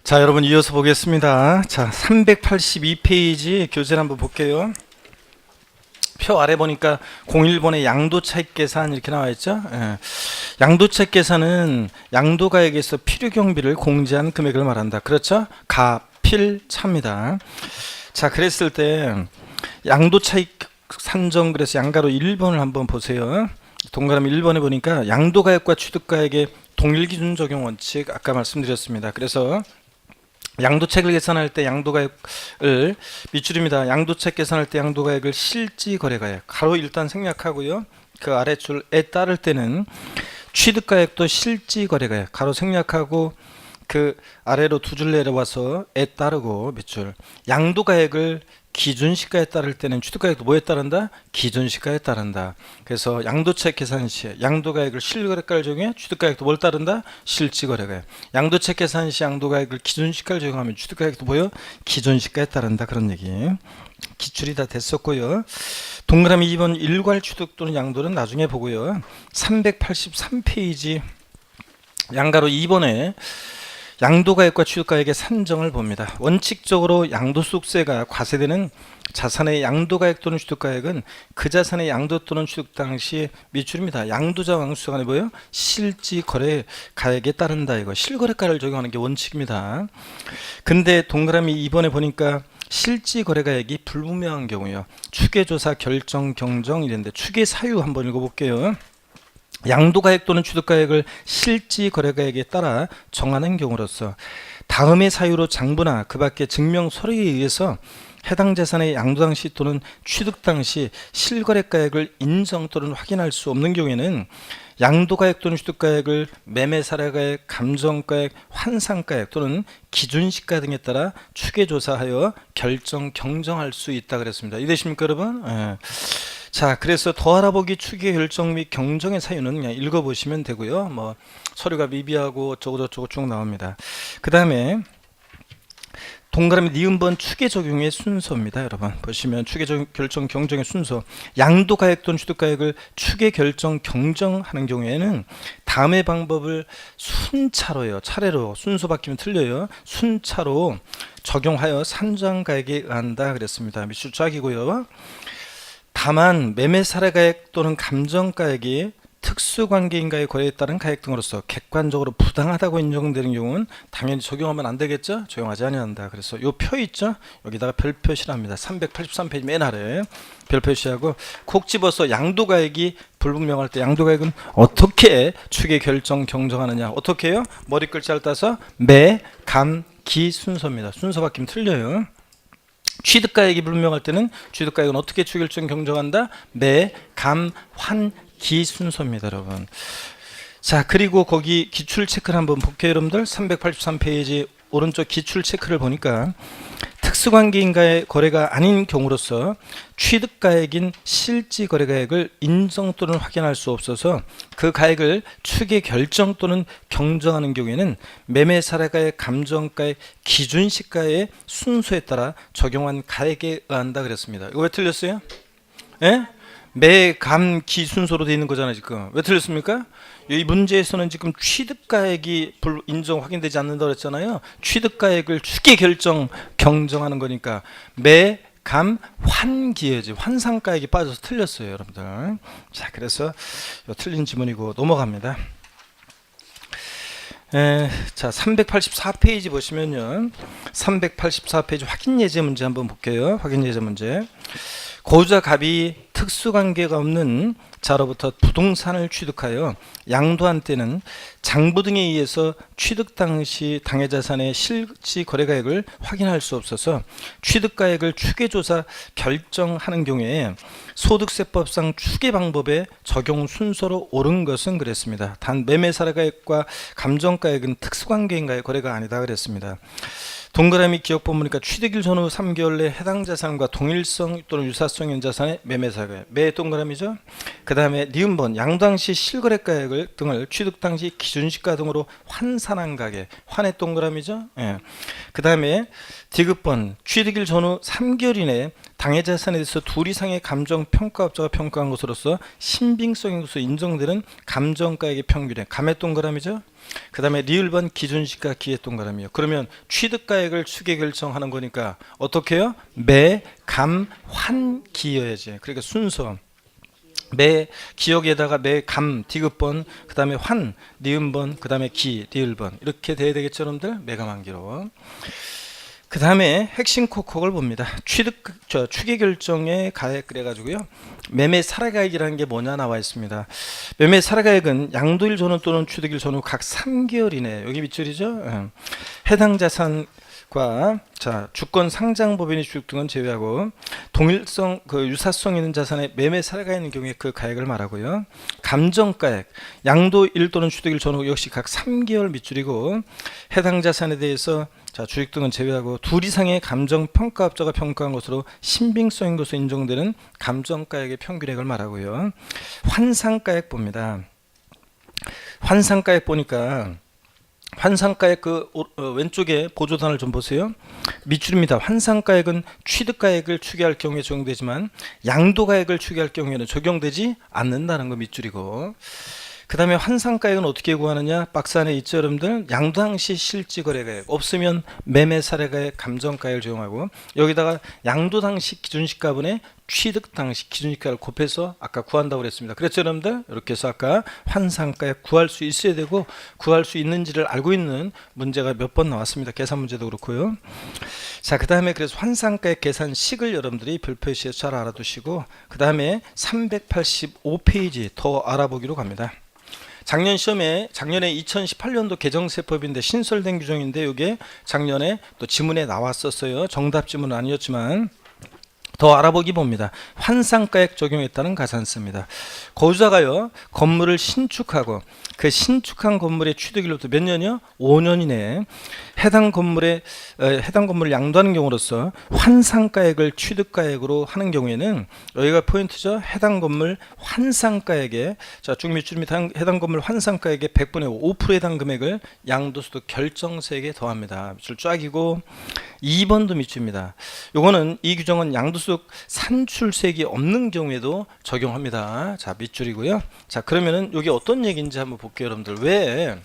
자, 여러분 이어서 보겠습니다. 자, 382페이지 교재를 한번 볼게요. 표 아래 보니까 01번에 양도차익 계산 이렇게 나와 있죠. 예. 양도차익 계산은 양도가액에서 필요경비를 공제한 금액을 말한다. 그렇죠? 가필차입니다. 자, 그랬을 때 양도차익 산정, 그래서 양가로 1번을 한번 보세요. 동그라미 1번에 보니까 양도가액과 취득가액의 동일 기준 적용 원칙 아까 말씀드렸습니다. 그래서 양도차익을 계산할 때 양도가액을 밑줄입니다. 양도차익 계산할 때 양도가액을 실지거래가액 가로 일단 생략하고요. 그 아래줄에 따를 때는 취득가액도 실지거래가액 가로 생략하고 그 아래로 두 줄 내려와서 에 따르고 밑줄 양도가액을 기준시가에 따를 때는 취득가액도 뭐에 따른다? 기준시가에 따른다. 그래서 양도차익 계산 시 양도가액을 실거래가를 적용해 취득가액도 뭘 따른다? 실지거래가액. 양도차익 계산 시 양도가액을 기준시가를 적용하면 취득가액도 뭐요? 기준시가에 따른다. 그런 얘기. 기출이 다 됐었고요. 동그라미 2번 일괄 취득 또는 양도는 나중에 보고요. 383페이지 양가로 2번에 양도가액과 취득가액의 산정을 봅니다. 원칙적으로 양도소득세가 과세되는 자산의 양도가액 또는 취득가액은 그 자산의 양도 또는 취득 당시 밑줄입니다. 양도자 왕수가 간에 뭐예요? 실지거래가액에 따른다. 이거 실거래가를 적용하는 게 원칙입니다. 근데 동그라미 2번에 보니까 실지거래가액이 불분명한 경우요. 추계조사 결정 경정 이랬는데 추계 사유 한번 읽어볼게요. 양도가액 또는 취득가액을 실지거래가액에 따라 정하는 경우로서 다음의 사유로 장부나 그 밖의 증명 서류에 의해서 해당 자산의 양도 당시 또는 취득 당시 실거래가액을 인정 또는 확인할 수 없는 경우에는 양도가액 또는 취득가액을 매매사례가액, 감정가액, 환상가액 또는 기준시가 등에 따라 추계조사하여 결정 경정할 수 있다 그랬습니다. 이해되십니까 여러분? 예. 자, 그래서 더 알아보기 추계 결정 및 경정의 사유는 그냥 읽어보시면 되고요. 뭐 서류가 미비하고 어쩌고저쩌고 쭉 나옵니다. 그 다음에 동그라미 니은번 추계 적용의 순서입니다. 여러분 보시면 추계 결정 경정의 순서 양도가액 또는 취득가액을 추계 결정 경정하는 경우에는 다음의 방법을 순차로요. 차례로 순서 바뀌면 틀려요. 순차로 적용하여 산정가액에 의한다 그랬습니다. 밑줄 쫙이고요. 다만 매매사례가액 또는 감정가액이 특수관계인과의 거래에 따른 가액 등으로서 객관적으로 부당하다고 인정되는 경우는 당연히 적용하면 안 되겠죠? 적용하지 아니한다. 그래서 요 표 있죠? 여기다가 별 표시를 합니다. 383페이지 맨 아래 별 표시하고 콕 집어서 양도가액이 불분명할 때 양도가액은 어떻게 추계 결정 경정하느냐? 어떻게 해요? 머리 글자를 따서 매, 감, 기 순서입니다. 순서 바뀌면 틀려요. 취득가액이 불분명할 때는 취득가액은 어떻게 추결정 경정한다? 매, 감, 환, 기 순서입니다 여러분. 자, 그리고 거기 기출 체크를 한번 볼게요 여러분들. 383페이지 오른쪽 기출 체크를 보니까 특수관계인과의 거래가 아닌 경우로서 취득가액인 실지거래가액을 인정 또는 확인할 수 없어서 그 가액을 추계 결정 또는 경정하는 경우에는 매매사례가액, 감정가액, 기준시가의 순서에 따라 적용한 가액에 의한다 그랬습니다. 이거 왜 틀렸어요? 예? 매, 감, 기 순서로 되어 있는 거잖아요 지금. 왜 틀렸습니까? 이 문제에서는 지금 취득가액이 인정 확인되지 않는다고 했잖아요. 취득가액을 추계 결정 경정하는 거니까 매, 감, 환기에지 환상가액이 빠져서 틀렸어요 여러분들. 자, 그래서 틀린 지문이고 넘어갑니다. 자, 384페이지 보시면요. 384페이지 확인예제 문제 한번 볼게요. 확인예제 문제. 고유자 갑이 특수관계가 없는 자로부터 부동산을 취득하여 양도한 때는 장부 등에 의해서 취득 당시 당해자산의 실지 거래가액을 확인할 수 없어서 취득가액을 추계조사 결정하는 경우에 소득세법상 추계 방법의 적용 순서로 옳은 것은 그랬습니다. 단 매매사례가액과 감정가액은 특수관계인과의 거래가 아니다 그랬습니다. 동그라미 기억본 보니까 취득일 전후 3개월 내 해당 자산과 동일성 또는 유사성 있는 자산의 매매사가액 매 동그라미죠. 그 다음에 니은번 양도당시 실거래가액을 등을 취득 당시 기준시가 등으로 환산한 가격 환의 동그라미죠. 예. 그 다음에 디귿번 취득일 전후 3개월 이내 당해 자산에 대해서 둘 이상의 감정 평가업자가 평가한 것으로서 신빙성인 것으로 인정되는 감정가액의 평균에 감의 동그라미죠. 그 다음에 리을번 기준시가 기의 동그라미요. 그러면 취득가액을 추계 결정하는 거니까 어떻게 해요? 매, 감, 환, 기여야지. 그러니까 순서 매 기역에다가 매 감 디귿번, 그 다음에 환 니은번, 그 다음에 기 리을번 이렇게 돼야 되겠죠 여러분들. 매감한기로. 그 다음에 핵심 코콕을 봅니다. 추계 결정의 가액 그래가지고요. 매매 살아가액이라는 게 뭐냐 나와 있습니다. 매매 살아가액은 양도일 전후 또는 취득일 전후 각 3개월 이내, 여기 밑줄이죠. 해당 자산과 자 주권 상장 법인의 주식 등은 제외하고 동일성 유사성 있는 자산의 매매 살아가 있는 경우에 그 가액을 말하고요. 감정가액 양도일 또는 취득일 전후 역시 각 3개월 밑줄이고 해당 자산에 대해서 자 주식 등은 제외하고 둘 이상의 감정평가업자가 평가한 것으로 신빙성인 것으로 인정되는 감정가액의 평균액을 말하고요. 환상가액 봅니다. 환상가액 보니까 환상가액 왼쪽에 보조단을 좀 보세요. 밑줄입니다. 환상가액은 취득가액을 추계할 경우에 적용되지만 양도가액을 추계할 경우에는 적용되지 않는다는 거 밑줄이고, 그 다음에 환상가액은 어떻게 구하느냐? 박스 안에 있죠 여러분들. 양도 당시 실지거래가액 없으면 매매사례가액 감정가액을 적용하고 여기다가 양도 당시 기준시가분의 취득 당시 기준시가를 곱해서 아까 구한다고 그랬습니다. 그랬죠 여러분들? 이렇게 해서 아까 환상가액 구할 수 있어야 되고 구할 수 있는지를 알고 있는 문제가 몇 번 나왔습니다. 계산 문제도 그렇고요. 자, 그 다음에 그래서 환상가액 계산식을 여러분들이 별표시에서 잘 알아두시고 그 다음에 385페이지 더 알아보기로 갑니다. 작년에 2018년도 개정세법인데 신설된 규정인데 이게 작년에 또 지문에 나왔었어요. 정답 지문은 아니었지만 더 알아보기 봅니다. 환상가액 적용했다는 가산세입니다. 거주자가요 건물을 신축하고 그 신축한 건물의 취득일로부터 몇 년이요? 5년 이내에 해당 건물을 양도하는 경우로서 환상가액을 취득가액으로 하는 경우에는 여기가 포인트죠. 해당 건물 환상가액에 쭉 밑줄입니다. 해당 건물 환상가액의 100분의 5% 해당 금액을 양도소득 결정세액에 더합니다. 밑줄 쫙이고 2번도 밑줄입니다. 요거는 이 규정은 양도소득 산출세액이 없는 경우에도 적용합니다. 자 밑줄이고요. 자 그러면은 이게 어떤 얘기인지 한번 볼게요 여러분들. 왜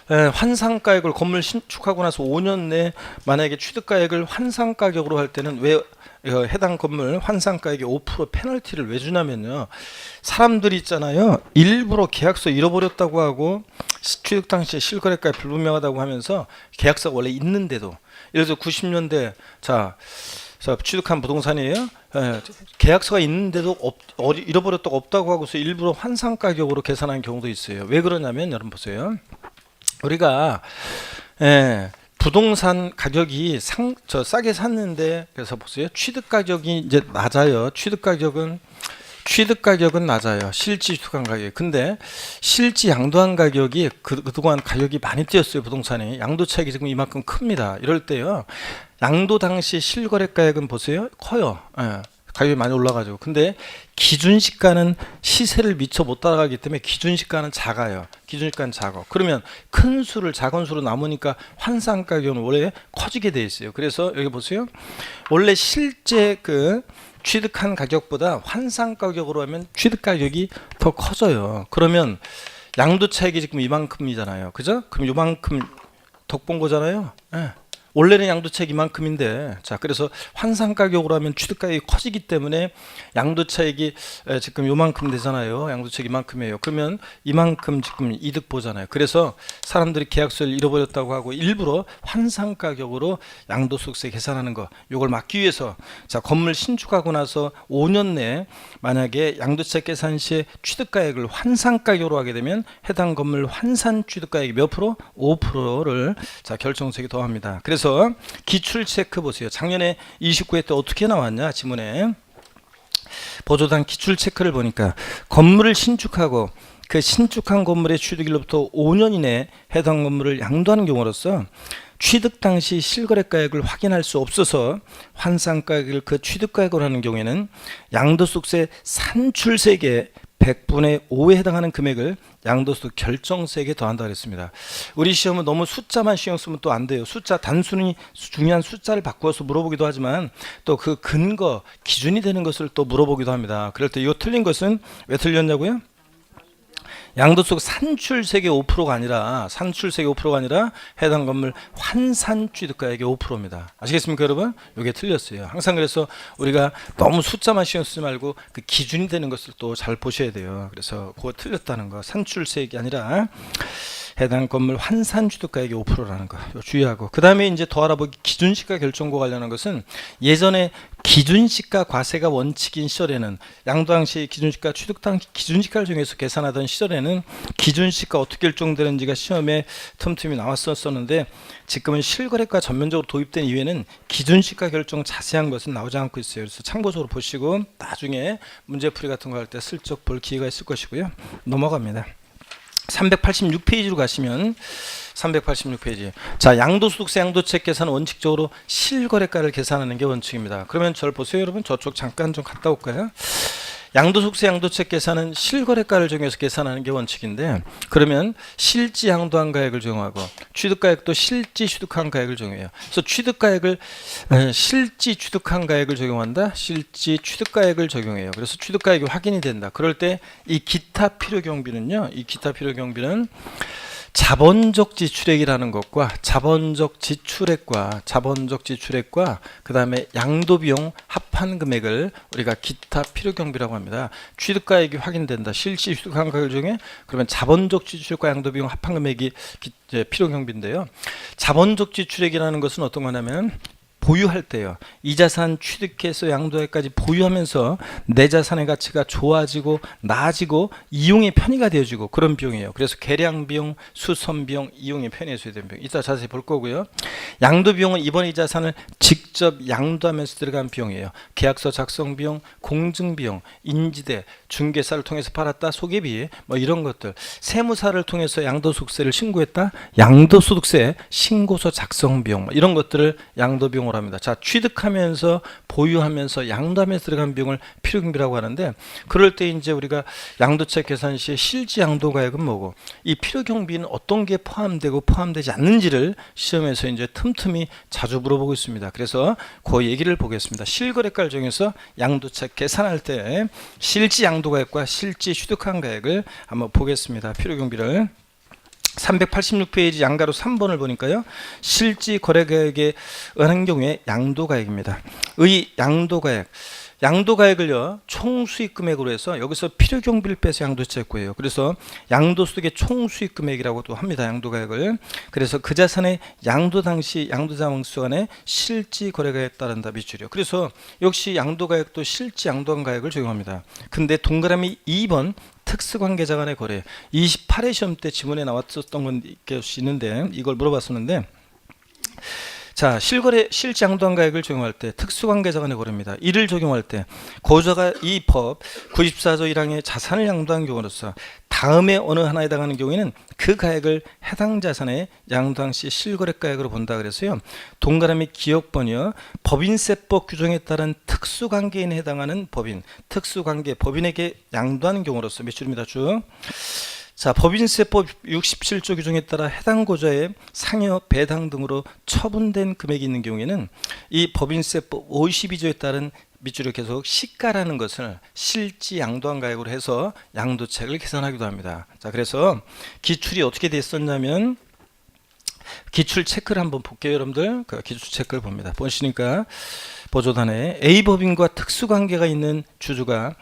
환상가액을 건물 신축하고 나서 5년 내에 만약에 취득가액을 환상가격으로 할 때는 왜 해당 건물 환상가액의 5% 페널티를 왜 주냐면요. 사람들이 있잖아요. 일부러 계약서 잃어버렸다고 하고 취득 당시에 실거래가액 불분명하다고 하면서 계약서가 원래 있는데도 예를 들어서 90년대 자 취득한 부동산이에요. 계약서가 있는데도 잃어버렸다고 없다고 하고서 일부러 환상가격으로 계산하는 경우도 있어요. 왜 그러냐면 여러분 보세요. 우리가 부동산 가격이 싸게 샀는데 그래서 보세요. 취득 가격이 이제 낮아요. 취득 가격은 낮아요. 실지 투간 가격이. 근데 실지 양도한 가격이 그동안 가격이 많이 뛰었어요. 부동산이. 양도 차익이 지금 이만큼 큽니다. 이럴 때요. 양도 당시 실거래가액은 보세요. 커요. 가격이 많이 올라가지고. 근데 기준시가는 시세를 미처 못 따라가기 때문에 기준시가는 작아요. 기준시가는 작아. 그러면 큰 수를 작은 수로 남으니까 환상가격은 원래 커지게 돼 있어요. 그래서 여기 보세요. 원래 실제 취득한 가격보다 환상가격으로 하면 취득가격이 더 커져요. 그러면 양도 차익이 지금 이만큼이잖아요. 그죠? 그럼 이만큼 덕본 거잖아요. 원래는 양도차익 이만큼인데 자 그래서 환상가격으로 하면 취득가격이 커지기 때문에 양도차익이 지금 요만큼 되잖아요. 양도차익 이만큼이에요. 그러면 이만큼 지금 이득 보잖아요. 그래서 사람들이 계약서를 잃어버렸다고 하고 일부러 환상가격으로 양도소득세 계산하는 거 요걸 막기 위해서 자 건물 신축하고 나서 5년 내에 만약에 양도차익 계산 시에 취득가액을 환상가격으로 하게 되면 해당 건물 환산 취득가액이 몇 프로? 5%를 자 결정세액에 더합니다. 그래서 기출 체크 보세요. 작년에 29회 때 어떻게 나왔냐 지문에 보조단 기출 체크를 보니까 건물을 신축하고 그 신축한 건물의 취득일로부터 5년 이내에 해당 건물을 양도하는 경우로서 취득 당시 실거래가액을 확인할 수 없어서 환상가액을 그 취득가액으로 하는 경우에는 양도소득세 산출세액의 100분의 5에 해당하는 금액을 양도소득 결정세액에 더한다 그랬습니다. 우리 시험은 너무 숫자만 신경 쓰면 또 안 돼요. 숫자 단순히 중요한 숫자를 바꾸어서 물어보기도 하지만 또 그 근거 기준이 되는 것을 또 물어보기도 합니다. 그럴 때 이거 틀린 것은 왜 틀렸냐고요? 양도소득 산출세액의 5%가 아니라 해당 건물 환산취득가액의 5%입니다. 아시겠습니까, 여러분? 이게 틀렸어요. 항상 그래서 우리가 너무 숫자만 신경 쓰지 말고 그 기준이 되는 것을 또 잘 보셔야 돼요. 그래서 그거 틀렸다는 거. 산출세액이 아니라 해당 건물 환산취득가액의 5%라는 거 주의하고, 그 다음에 이제 더 알아보기 기준시가 결정과 관련한 것은 예전에 기준시가 과세가 원칙인 시절에는 양도 당시 기준시가 취득 당시 기준시가를 정해서 계산하던 시절에는 기준시가 어떻게 결정되는지가 시험에 틈틈이 나왔었는데 지금은 실거래가 전면적으로 도입된 이후에는 기준시가 결정 자세한 것은 나오지 않고 있어요. 그래서 참고적으로 보시고 나중에 문제풀이 같은 거 할 때 슬쩍 볼 기회가 있을 것이고요. 넘어갑니다. 386페이지로 가시면 386페이지. 자, 양도소득세 양도책 계산은 원칙적으로 실거래가를 계산하는 게 원칙입니다. 그러면 저를 보세요, 여러분. 저쪽 잠깐 좀 갔다 올까요? 양도소득세 양도책 계산은 실거래가를 정해서 계산하는 게 원칙인데, 그러면 실지 양도한 가액을 적용하고 취득가액도 실지 취득한 가액을 적용해요. 그래서 취득가액을 실지 취득한 가액을 적용한다. 실지 취득가액을 적용해요. 그래서 취득가액이 확인이 된다. 그럴 때 이 기타 필요 경비는요. 이 기타 필요 경비는 자본적 지출액이라는 것과 자본적 지출액과 그 다음에 양도비용 합한 금액을 우리가 기타 필요경비라고 합니다. 취득가액이 확인된다. 실시 취득한 가액 중에 그러면 자본적 지출액과 양도비용 합한 금액이 필요경비인데요. 자본적 지출액이라는 것은 어떤 거냐면 보유할 때요. 이 자산 취득해서 양도액까지 보유하면서 내 자산의 가치가 좋아지고 나아지고 이용의 편의가 되어지고 그런 비용이에요. 그래서 계량비용, 수선비용, 이용의 편의에 소요되는 비용. 이따 자세히 볼 거고요. 양도비용은 이번 이 자산을 직접 양도하면서 들어간 비용이에요. 계약서 작성 비용, 공증 비용, 인지대, 중개사를 통해서 팔았다, 소개비, 뭐 이런 것들. 세무사를 통해서 양도소득세를 신고했다, 양도소득세 신고서 작성 비용, 뭐 이런 것들을 양도비용으로 합니다. 자, 취득하면서 보유하면서 양도하면서 들어간 비용을 필요경비라고 하는데, 그럴 때 이제 우리가 양도책 계산 시에 실지 양도가액은 뭐고 이 필요경비는 어떤 게 포함되고 포함되지 않는지를 시험에서 이제 틈틈이 자주 물어보고 있습니다. 그래서 그 얘기를 보겠습니다. 실거래가를 정해서 양도책 계산할 때 실지 양도가액과 실지 취득한 가액을 한번 보겠습니다. 필요경비를 386페이지 양가로 3번을 보니까요. 실지 거래가액에 의한 경우에 양도가액입니다. 의 양도가액을요 총수익금액으로 해서 여기서 필요경비를 빼서 양도책구예요. 그래서 양도소득의 총수익금액이라고도 합니다. 양도가액을. 그래서 그 자산의 양도 당시 양도자명수간의 실지 거래가액에 따른다 밑줄이요. 그래서 역시 양도가액도 실지 양도한 가액을 적용합니다. 근데 동그라미 2번 특수관계자 간의 거래 28회 시험 때 지문에 나왔었던 건 있는데 이걸 물어봤었는데, 자, 실지 양도한 가액을 적용할 때 특수관계자 간의 거래입니다. 이를 적용할 때 고자가 이 법 94조 1항의 자산을 양도한 경우로서 다음에 어느 하나에 해당하는 경우에는 그 가액을 해당 자산의 양도당 시 실거래가액으로 본다 그래서요. 동그라미 기억번이요. 법인세법 규정에 따른 특수관계인에 해당하는 법인에게 양도하는 경우로서 몇 줄입니다. 쭉. 자, 법인세법 67조 규정에 따라 해당 고자의 상여, 배당 등으로 처분된 금액이 있는 경우에는 이 법인세법 52조에 따른 밑줄을 계속 시가라는 것을 실지 양도한 가액으로 해서 양도책을 계산하기도 합니다. 자, 그래서 기출이 어떻게 됐었냐면 기출 체크를 한번 볼게요, 여러분들. 그 기출 체크를 봅니다. 보시니까 보조단에 A법인과 특수관계가 있는 주주가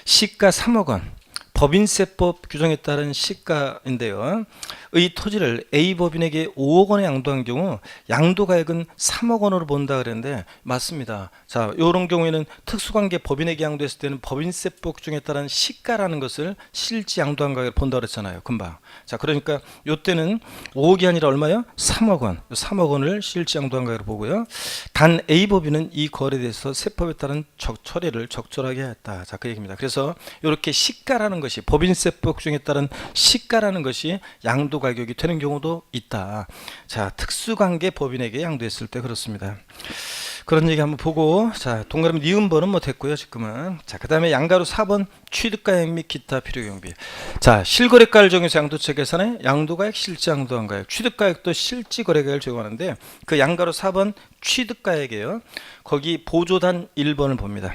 시가 3억 원, 법인세법 규정에 따른 시가인데요. 의 토지를 A법인에게 5억 원에 양도한 경우 양도가액은 3억 원으로 본다 그랬는데 맞습니다. 자, 이런 경우에는 특수관계 법인에게 양도했을 때는 법인세법 규정에 따른 시가라는 것을 실지 양도한 가액을 본다 그랬잖아요. 금방. 자, 그러니까 이때는 5억이 아니라 얼마요? 3억 원. 3억 원을 실지 양도한 가액으로 보고요. 단 A법인은 이 거래에 대해서 세법에 따른 처리를 적절하게 했다. 자, 그 얘기입니다. 그래서 이렇게 시가라는 것이 법인세법 규정에 따른 시가라는 것이 양도 가격이 되는 경우도 있다. 자, 특수관계 법인에게 양도했을 때 그렇습니다. 그런 얘기 한번 보고, 자, 동그라미 니은번은 뭐 됐고요, 지금은. 자, 그 다음에 양가로 4번 취득가액 및 기타 필요경비. 자, 실거래가를 정해서 양도세 계산에 양도가액, 실지양도한가액, 취득가액도 실지거래가액을 적용하는데 그 양가로 4번 취득가액이에요. 거기 보조단 1번을 봅니다.